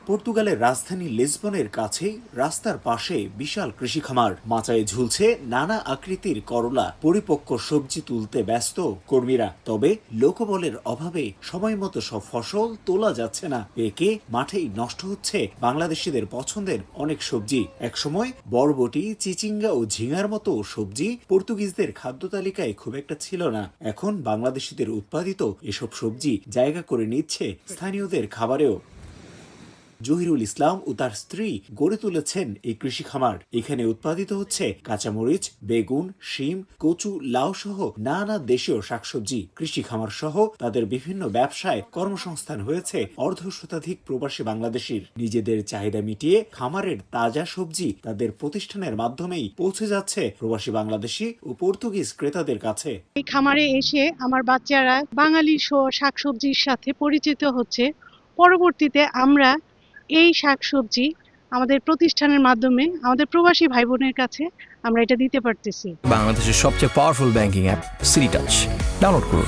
পর্তুগালের রাজধানী লিসবনের কাছেই রাস্তার পাশে বিশাল কৃষি খামার। মাচায় ঝুলছে নানা আকৃতির করলা। পরিপক্ক সবজি তুলতে ব্যস্ত কর্মীরা। তবে লোকবলের অভাবে সময়মতো সব ফসল তোলা যাচ্ছে না। পেকে মাঠেই নষ্ট হচ্ছে বাংলাদেশিদের পছন্দের অনেক সবজি। একসময় বরবটি, চিচিঙ্গা ও ঝিঙার মতো সবজি পর্তুগিজদের খাদ্য তালিকায় খুব একটা ছিল না। এখন বাংলাদেশিদের উৎপাদিত এসব সবজি জায়গা করে নিচ্ছে স্থানীয়দের খাবারেও। জহিরুল ইসলাম ও তার স্ত্রী গড়ে তুলেছেন এই কৃষি খামার। এখানে উৎপাদিত হচ্ছে কাঁচামরিচ, বেগুন, শিম, কচু, লাউ সহ নানা দেশীয় শাকসবজি। কৃষি খামার সহ তাদের বিভিন্ন ব্যবসায় কর্মসংস্থান হয়েছে অর্ধশতাধিক প্রবাসী বাংলাদেশির। নিজেদের চাহিদা মিটিয়ে খামারের তাজা সবজি তাদের প্রতিষ্ঠানের মাধ্যমেই পৌঁছে যাচ্ছে প্রবাসী বাংলাদেশি ও পর্তুগিজ ক্রেতাদের কাছে। এই খামারে এসে আমার বাচ্চারা বাঙালি শাকসবজির সাথে পরিচিত হচ্ছে। পরবর্তীতে আমরা এই শাকসবজি আমাদের প্রতিষ্ঠানের মাধ্যমে আমাদের প্রবাসী ভাই বোনের কাছে আমরা এটা দিতে পারতেছি। বাংলাদেশের সবচেয়ে powerful banking app city touch download করুন।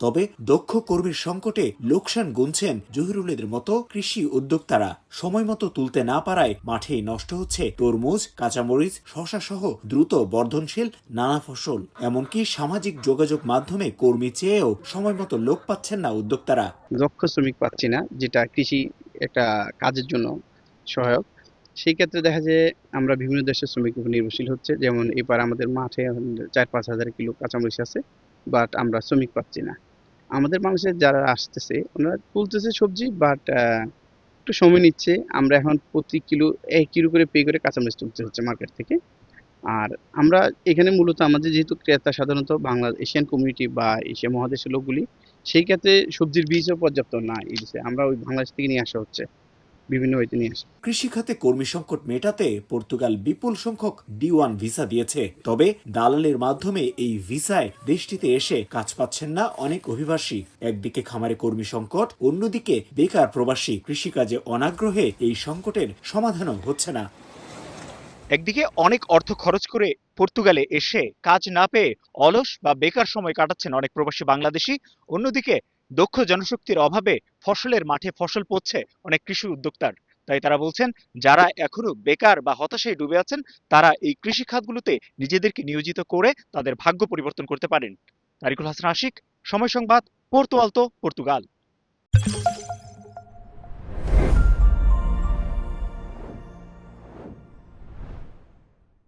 তবে দক্ষ কর্মীর সংকটে লোকসান গুনছেন জহিরুলের মতো কৃষি উদ্যোক্তারা। সময় মতো তুলতে না পারায় মাঠেই নষ্ট হচ্ছে তরমুজ, কাঁচামরিচ, শসা সহ দ্রুত বর্ধনশীল নানা ফসল। এমনকি সামাজিক যোগাযোগ মাধ্যমে কর্মী চেয়েও সময় মতো লোক পাচ্ছেন না উদ্যোক্তারা। দক্ষ শ্রমিক পাচ্ছি না, যেটা কৃষি একটা কাজের জন্য সহায়ক। সেই ক্ষেত্রে দেখা যায় আমরা বিভিন্ন দেশের শ্রমিকের উপর নির্ভরশীল হচ্ছে। যেমন এবার আমাদের মাঠে 4-5 হাজার কিলো কাঁচামরিচ আছে, বাট আমরা শ্রমিক পাচ্ছি না। আমাদের মানুষের যারা আসতেছে ওনারা তুলতেছে সবজি, বাট একটু সময় নিচ্ছে। আমরা এখন প্রতি কিলো 1 কিলো করে পে করে কাঁচামরিচ তুলতে হচ্ছে মার্কেট থেকে। আর আমরা এখানে মূলত আমাদের যেহেতু ক্রেতা সাধারণত বাংলা এশিয়ান কমিউনিটি বা এশিয়া মহাদেশের লোকগুলি, সেই ক্ষেত্রে সবজির বীজও পর্যাপ্ত না এই দেশে। আমরা ওই বাংলাদেশ থেকে নিয়ে আসা হচ্ছে, বিভিন্ন হইতে নিয়ে আসা। কৃষি খাতে কর্মী সংকট মেটাতে পর্তুগাল বিপুল সংখ্যক D1 ভিসা দিয়েছে। তবে দালালের মাধ্যমে এই ভিসায় দেশটিতে এসে কাজ পাচ্ছেন না অনেক অভিবাসী। একদিকে খামারে কর্মী সংকট, অন্যদিকে বেকার প্রবাসী। কৃষিকাজে অনাগ্রহে এই সংকটের সমাধানও হচ্ছে না। একদিকে অনেক অর্থ খরচ করে পর্তুগালে এসে কাজ না পেয়ে অলস বা বেকার সময় কাটাচ্ছেন অনেক প্রবাসী বাংলাদেশি। অন্যদিকে দক্ষ জনশক্তির অভাবে ফসলের মাঠে ফসল পড়ছে অনেক কৃষি উদ্যোক্তার। তাই তারা বলছেন, যারা এখনো বেকার বা হতাশায় ডুবে আছেন তারা এই কৃষি খাতগুলোতে নিজেদেরকে নিয়োজিত করে তাদের ভাগ্য পরিবর্তন করতে পারেন। তারিকুল হাসান আশিক, সময় সংবাদ, পোর্তো আলতো, পর্তুগাল।